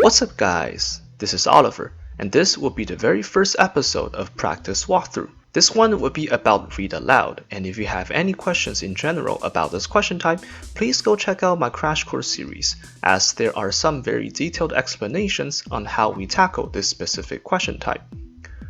What's up guys, this is Oliver, and this will be the very first episode of Practice Walkthrough. This one will be about Read Aloud, and if you have any questions in general about this question type, please go check out my Crash Course series, as there are some very detailed explanations on how we tackle this specific question type.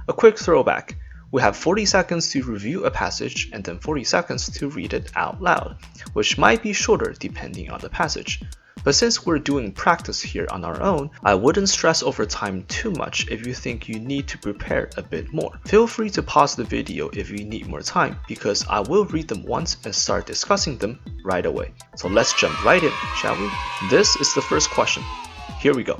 A quick throwback, we have 40 seconds to review a passage and then 40 seconds to read it out loud, which might be shorter depending on the passage. But since we're doing practice here on our own, I wouldn't stress over time too much if you think you need to prepare a bit more. Feel free to pause the video if you need more time, because I will read them once and start discussing them right away. So let's jump right in, shall we? This is the first question. Here we go.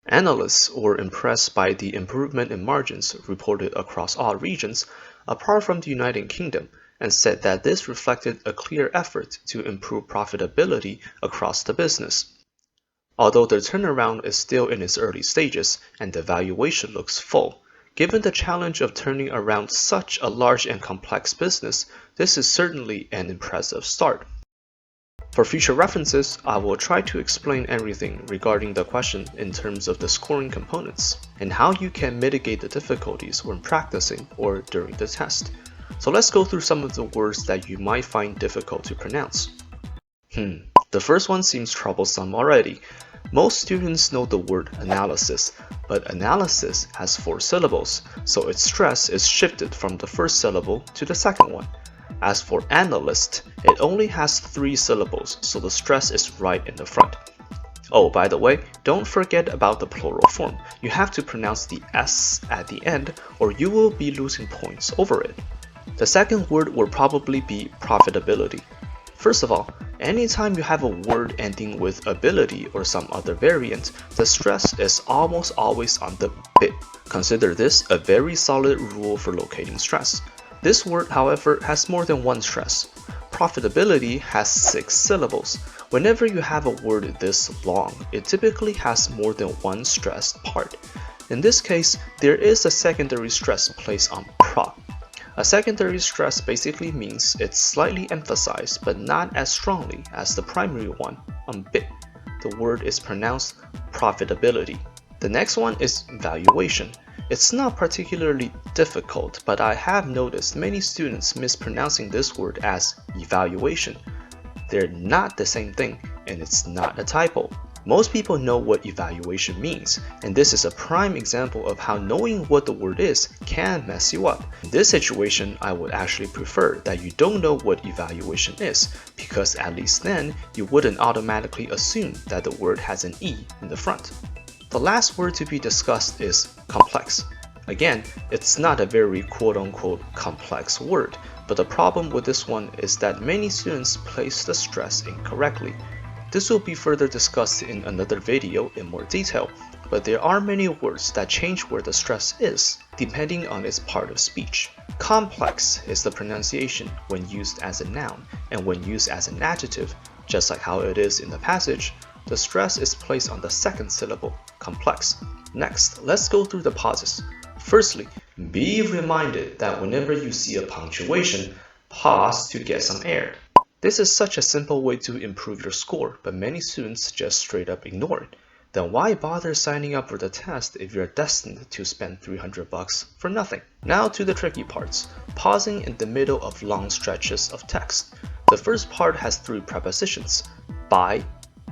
Analysts were impressed by the improvement in margins reported across all regions, apart from the United Kingdom, and said that this reflected a clear effort to improve profitability across the business. Although the turnaround is still in its early stages and the valuation looks full, given the challenge of turning around such a large and complex business, this is certainly an impressive start. For future references, I will try to explain everything regarding the question in terms of the scoring components and how you can mitigate the difficulties when practicing or during the test. So let's go through some of the words that you might find difficult to pronounce. The first one seems troublesome already. Most students know the word analysis, but analysis has 4 syllables, so its stress is shifted from the first syllable to the second one. As for analyst, it only has 3 syllables, so the stress is right in the front. Oh, by the way, don't forget about the plural form. You have to pronounce the S at the end, or you will be losing points over it. The second word will probably be profitability. First of all, anytime you have a word ending with ability or some other variant, the stress is almost always on the bit. Consider this a very solid rule for locating stress. This word, however, has more than one stress. Profitability has 6 syllables. Whenever you have a word this long, it typically has more than one stressed part. In this case, there is a secondary stress placed on prop. A secondary stress basically means it's slightly emphasized but not as strongly as the primary one on bit. The word is pronounced profitability. The next one is valuation. It's not particularly difficult, but I have noticed many students mispronouncing this word as evaluation. They're not the same thing, and it's not a typo. Most people know what evaluation means, and this is a prime example of how knowing what the word is can mess you up. In this situation, I would actually prefer that you don't know what evaluation is, because at least then you wouldn't automatically assume that the word has an E in the front. The last word to be discussed is complex. Again, it's not a very quote-unquote complex word, but the problem with this one is that many students place the stress incorrectly. This will be further discussed in another video in more detail, but there are many words that change where the stress is, depending on its part of speech. Complex is the pronunciation when used as a noun, and when used as an adjective, just like how it is in the passage, the stress is placed on the second syllable, complex. Next, let's go through the pauses. Firstly, be reminded that whenever you see a punctuation, pause to get some air. This is such a simple way to improve your score, but many students just straight up ignore it. Then why bother signing up for the test if you're destined to spend $300 for nothing? Now to the tricky parts, pausing in the middle of long stretches of text. The first part has 3 prepositions, by,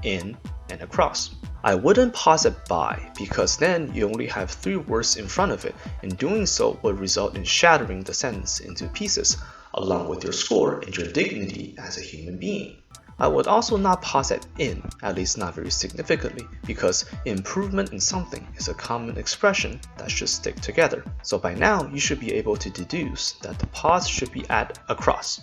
in, and across. I wouldn't pause at by, because then you only have 3 words in front of it, and doing so would result in shattering the sentence into pieces, along with your score and your dignity as a human being. I would also not pause at in, at least not very significantly, because improvement in something is a common expression that should stick together. So by now, you should be able to deduce that the pause should be at across.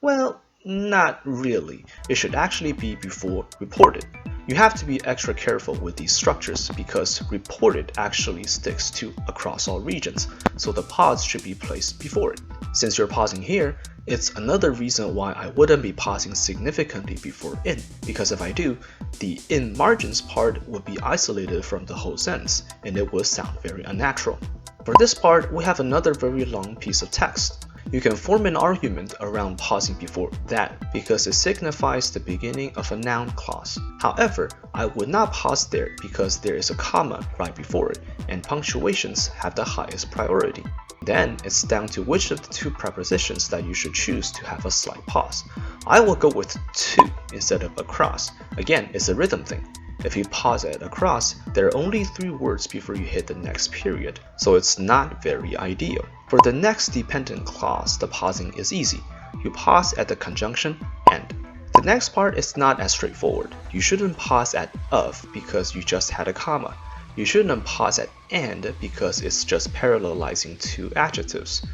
Well, not really. It should actually be before reported. You have to be extra careful with these structures because reported actually sticks to across all regions, so the pause should be placed before it. Since you're pausing here, it's another reason why I wouldn't be pausing significantly before in, because if I do, the in margins part would be isolated from the whole sentence, and it would sound very unnatural. For this part, we have another very long piece of text. You can form an argument around pausing before that because it signifies the beginning of a noun clause. However, I would not pause there because there is a comma right before it, and punctuations have the highest priority. Then it's down to which of the two prepositions that you should choose to have a slight pause. I will go with to instead of across. Again, it's a rhythm thing. If you pause at across, there are only 3 words before you hit the next period, so it's not very ideal. For the next dependent clause, the pausing is easy. You pause at the conjunction and. The next part is not as straightforward. You shouldn't pause at of because you just had a comma. You shouldn't pause at and because it's just parallelizing 2 adjectives.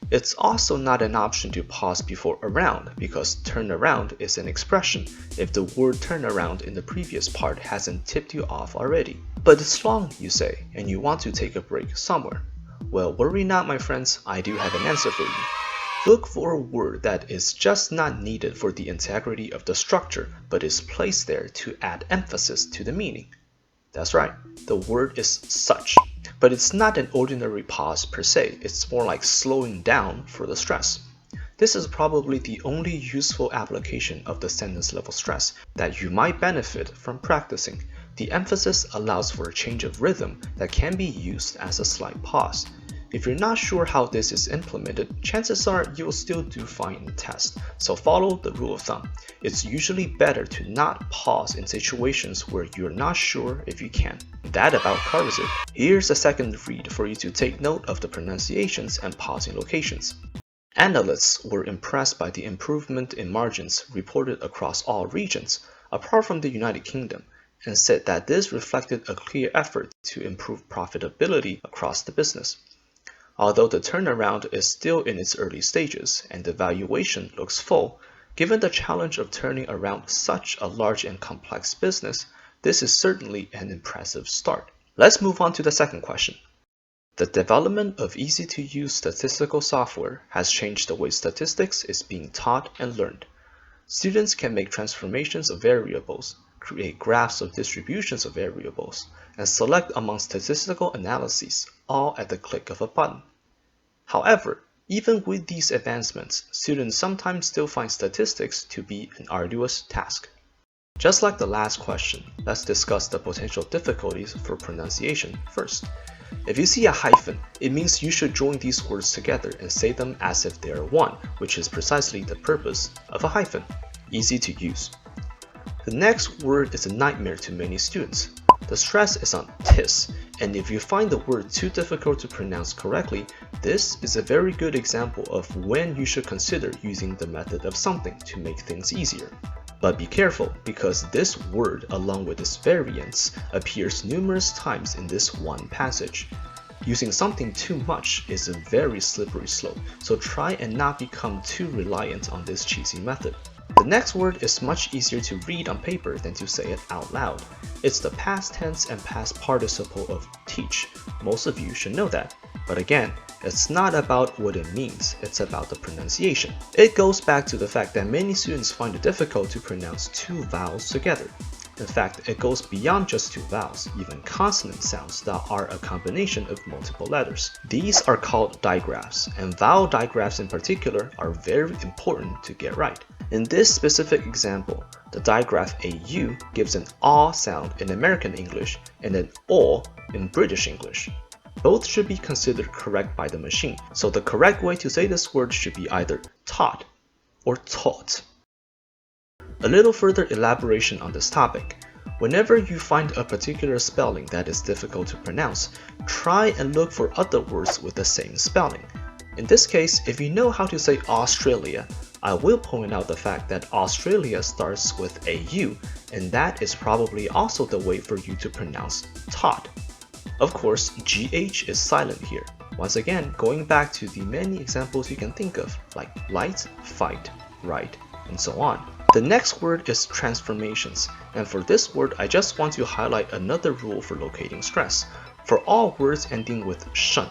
It's also not an option to pause before around because turn around is an expression if the word turn around in the previous part hasn't tipped you off already. But it's long, you say, and you want to take a break somewhere. Well, worry not, my friends, I do have an answer for you. Look for a word that is just not needed for the integrity of the structure, but is placed there to add emphasis to the meaning. That's right, the word is such. But it's not an ordinary pause per se, it's more like slowing down for the stress. This is probably the only useful application of the sentence level stress that you might benefit from practicing. The emphasis allows for a change of rhythm that can be used as a slight pause. If you're not sure how this is implemented, chances are you'll still do fine in the test, so follow the rule of thumb. It's usually better to not pause in situations where you're not sure if you can. That about covers it. Here's a second read for you to take note of the pronunciations and pausing locations. Analysts were impressed by the improvement in margins reported across all regions, apart from the United Kingdom, and said that this reflected a clear effort to improve profitability across the business. Although the turnaround is still in its early stages and the valuation looks full, given the challenge of turning around such a large and complex business, this is certainly an impressive start. Let's move on to the second question. The development of easy-to-use statistical software has changed the way statistics is being taught and learned. Students can make transformations of variables, create graphs of distributions of variables, and select among statistical analyses, all at the click of a button. However, even with these advancements, students sometimes still find statistics to be an arduous task. Just like the last question, let's discuss the potential difficulties for pronunciation first. If you see a hyphen, it means you should join these words together and say them as if they are one, which is precisely the purpose of a hyphen. Easy to use. The next word is a nightmare to many students. The stress is on tis, and if you find the word too difficult to pronounce correctly, this is a very good example of when you should consider using the method of something to make things easier. But be careful, because this word along with its variants appears numerous times in this one passage. Using something too much is a very slippery slope, so try and not become too reliant on this cheesy method. The next word is much easier to read on paper than to say it out loud. It's the past tense and past participle of teach. Most of you should know that. But again, it's not about what it means, it's about the pronunciation. It goes back to the fact that many students find it difficult to pronounce 2 vowels together. In fact, it goes beyond just 2 vowels, even consonant sounds that are a combination of multiple letters. These are called digraphs, and vowel digraphs in particular are very important to get right. In this specific example, the digraph AU gives an AW sound in American English and an OR in British English. Both should be considered correct by the machine, so the correct way to say this word should be either taught or taught. A little further elaboration on this topic. Whenever you find a particular spelling that is difficult to pronounce, try and look for other words with the same spelling. In this case, if you know how to say Australia, I will point out the fact that Australia starts with AU, and that is probably also the way for you to pronounce taught. Of course, GH is silent here. Once again, going back to the many examples you can think of, like light, fight, right, and so on. The next word is transformations, and for this word I just want to highlight another rule for locating stress. For all words ending with shun,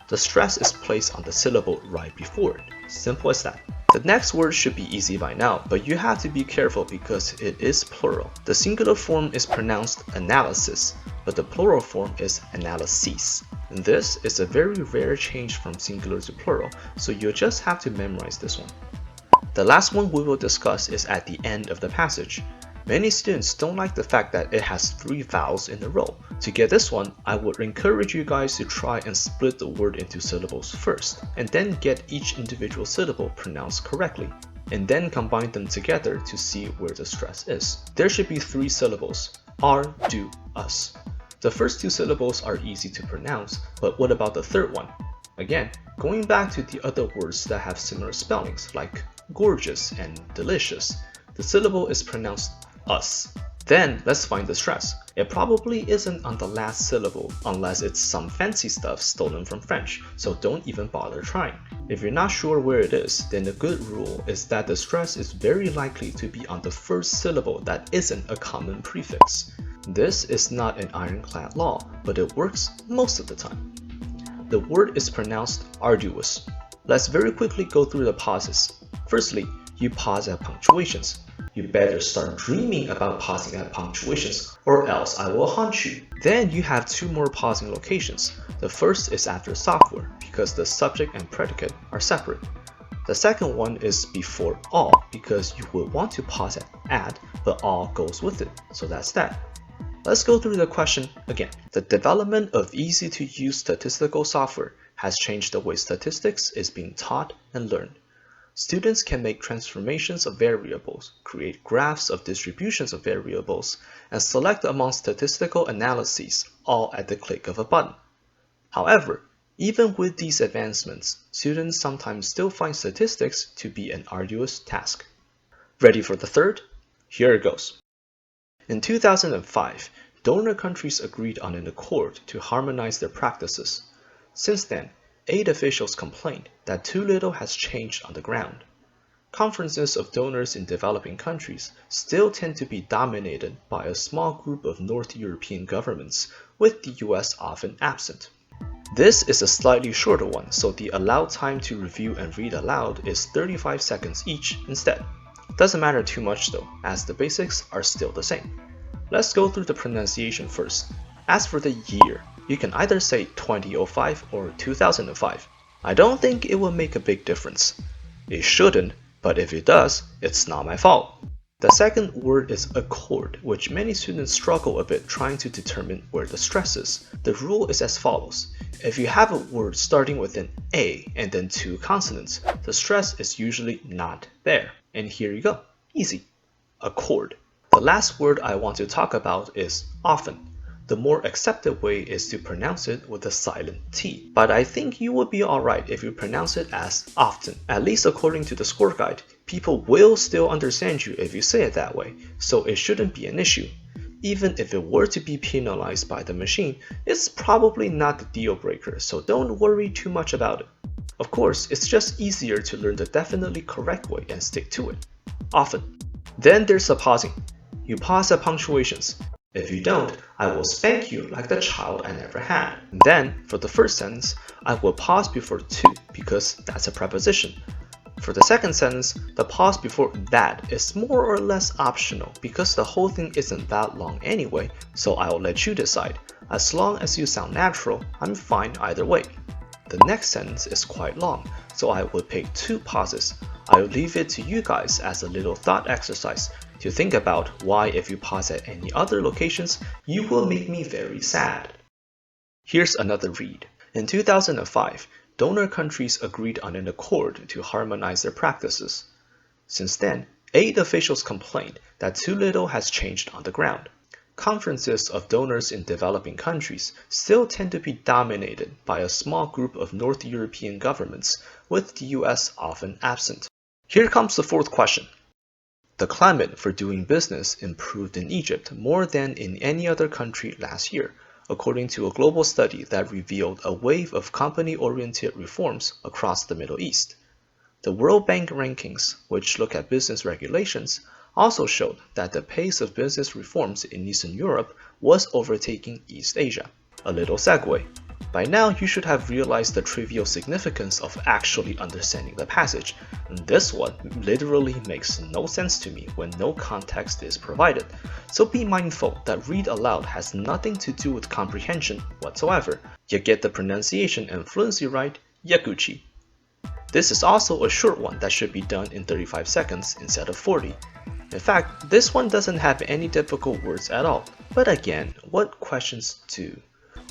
the stress is placed on the syllable right before it. Simple as that. The next word should be easy by now, but you have to be careful because it is plural. The singular form is pronounced analysis, but the plural form is analyses. This is a very rare change from singular to plural, so you'll just have to memorize this one. The last one we will discuss is at the end of the passage. Many students don't like the fact that it has 3 vowels in a row. To get this one, I would encourage you guys to try and split the word into syllables first, and then get each individual syllable pronounced correctly, and then combine them together to see where the stress is. There should be 3 syllables: are, do, us. The first 2 syllables are easy to pronounce, but what about the third one? Again, going back to the other words that have similar spellings like gorgeous and delicious, the syllable is pronounced us. Then let's find the stress. It probably isn't on the last syllable unless it's some fancy stuff stolen from French, so don't even bother trying. If you're not sure where it is, then the good rule is that the stress is very likely to be on the first syllable that isn't a common prefix. This is not an ironclad law, but it works most of the time. The word is pronounced arduous. Let's very quickly go through the pauses. Firstly, you pause at punctuations. You better start dreaming about pausing at punctuations, or else I will haunt you. Then you have 2 more pausing locations. The first is after software, because the subject and predicate are separate. The second one is before all, because you would want to pause at, but all goes with it, so that's that. Let's go through the question again. The development of easy-to-use statistical software has changed the way statistics is being taught and learned. Students can make transformations of variables, create graphs of distributions of variables, and select among statistical analyses, all at the click of a button. However, even with these advancements, students sometimes still find statistics to be an arduous task. Ready for the third? Here it goes. In 2005, donor countries agreed on an accord to harmonize their practices. Since then, 8 officials complained that too little has changed on the ground. Conferences of donors in developing countries still tend to be dominated by a small group of North European governments, with the US often absent. This is a slightly shorter one, so the allowed time to review and read aloud is 35 seconds each instead. Doesn't matter too much though, as the basics are still the same. Let's go through the pronunciation first. As for the year, you can either say 2005 or 2005. I don't think it will make a big difference. It shouldn't, but if it does, it's not my fault. The second word is accord, which many students struggle a bit trying to determine where the stress is. The rule is as follows. If you have a word starting with an A and then 2 consonants, the stress is usually not there. And here you go. Easy. Accord. The last word I want to talk about is often. The more accepted way is to pronounce it with a silent T, but I think you would be alright if you pronounce it as often. At least according to the score guide, people will still understand you if you say it that way, so it shouldn't be an issue. Even if it were to be penalized by the machine, it's probably not the deal breaker, so don't worry too much about it. Of course, it's just easier to learn the definitely correct way and stick to it. Often. Then there's the pausing. You pause at punctuations. If you don't, I will spank you like the child I never had. And then, for the first sentence, I will pause before to because that's a preposition. For the second sentence, the pause before that is more or less optional because the whole thing isn't that long anyway, so I'll let you decide. As long as you sound natural, I'm fine either way. The next sentence is quite long, so I would pick 2 pauses. I'll leave it to you guys as a little thought exercise to think about why if you pause at any other locations, you will make me very sad. Here's another read. In 2005, donor countries agreed on an accord to harmonize their practices. Since then, 8 officials complained that too little has changed on the ground. Conferences of donors in developing countries still tend to be dominated by a small group of North European governments, with the US often absent. Here comes the fourth question. The climate for doing business improved in Egypt more than in any other country last year, according to a global study that revealed a wave of company-oriented reforms across the Middle East. The World Bank rankings, which look at business regulations, also showed that the pace of business reforms in Eastern Europe was overtaking East Asia. A little segue. By now, you should have realized the trivial significance of actually understanding the passage. This one literally makes no sense to me when no context is provided. So be mindful that read aloud has nothing to do with comprehension whatsoever. You get the pronunciation and fluency right, Yaguchi. This is also a short one that should be done in 35 seconds instead of 40. In fact, this one doesn't have any difficult words at all. But again, what questions do?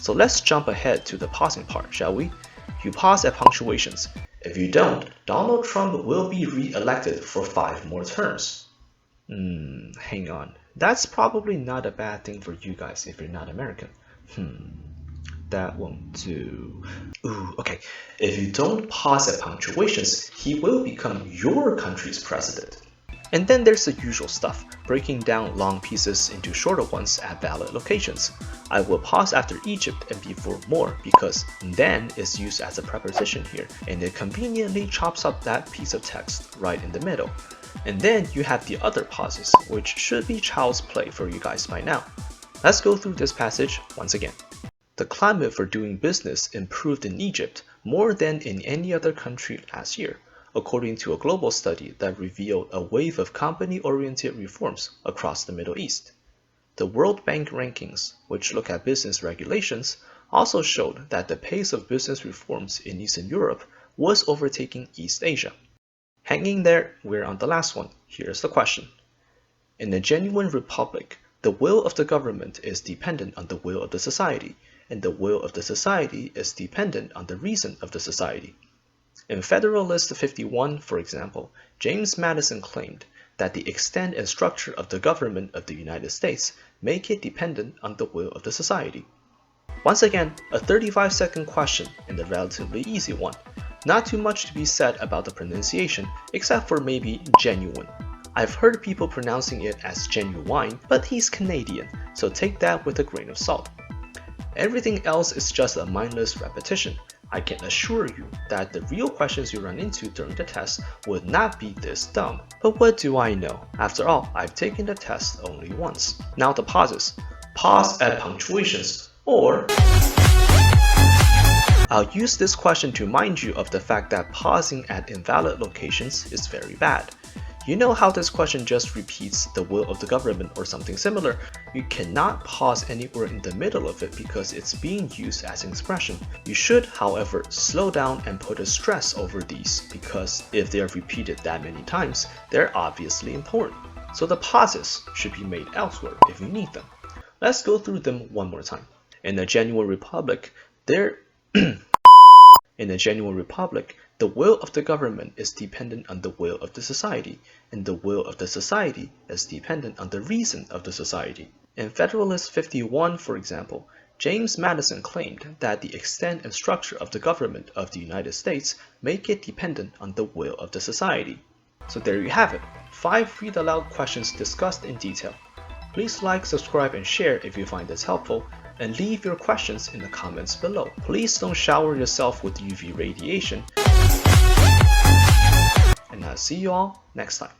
So let's jump ahead to the pausing part, shall we? You pause at punctuations. If you don't, Donald Trump will be re-elected for 5 more terms. Hang on. That's probably not a bad thing for you guys if you're not American. That won't do. Okay. If you don't pause at punctuations, he will become your country's president. And then there's the usual stuff, breaking down long pieces into shorter ones at valid locations. I will pause after Egypt and before more because then is used as a preposition here, and it conveniently chops up that piece of text right in the middle. And then you have the other pauses, which should be child's play for you guys by now. Let's go through this passage once again. The climate for doing business improved in Egypt more than in any other country last year, according to a global study that revealed a wave of company-oriented reforms across the Middle East. The World Bank rankings, which look at business regulations, also showed that the pace of business reforms in Eastern Europe was overtaking East Asia. Hanging there, we're on the last one. Here's the question. In a genuine republic, the will of the government is dependent on the will of the society, and the will of the society is dependent on the reason of the society. In Federalist 51, for example, James Madison claimed that the extent and structure of the government of the United States make it dependent on the will of the society. Once again, a 35-second question and a relatively easy one. Not too much to be said about the pronunciation, except for maybe genuine. I've heard people pronouncing it as genuine, but he's Canadian, so take that with a grain of salt. Everything else is just a mindless repetition. I can assure you that the real questions you run into during the test would not be this dumb. But what do I know? After all, I've taken the test only once. Now the pauses. Pause at punctuations, or I'll use this question to remind you of the fact that pausing at invalid locations is very bad. You know how this question just repeats the will of the government or something similar? You cannot pause anywhere in the middle of it because it's being used as an expression. You should, however, slow down and put a stress over these because if they are repeated that many times, they're obviously important. So the pauses should be made elsewhere if you need them. Let's go through them one more time. In a genuine republic, the will of the government is dependent on the will of the society, and the will of the society is dependent on the reason of the society. In Federalist 51, for example, James Madison claimed that the extent and structure of the government of the United States make it dependent on the will of the society. So there you have it, 5 read aloud questions discussed in detail. Please like, subscribe, and share if you find this helpful, and leave your questions in the comments below. Please don't shower yourself with UV radiation, and I'll see you all next time.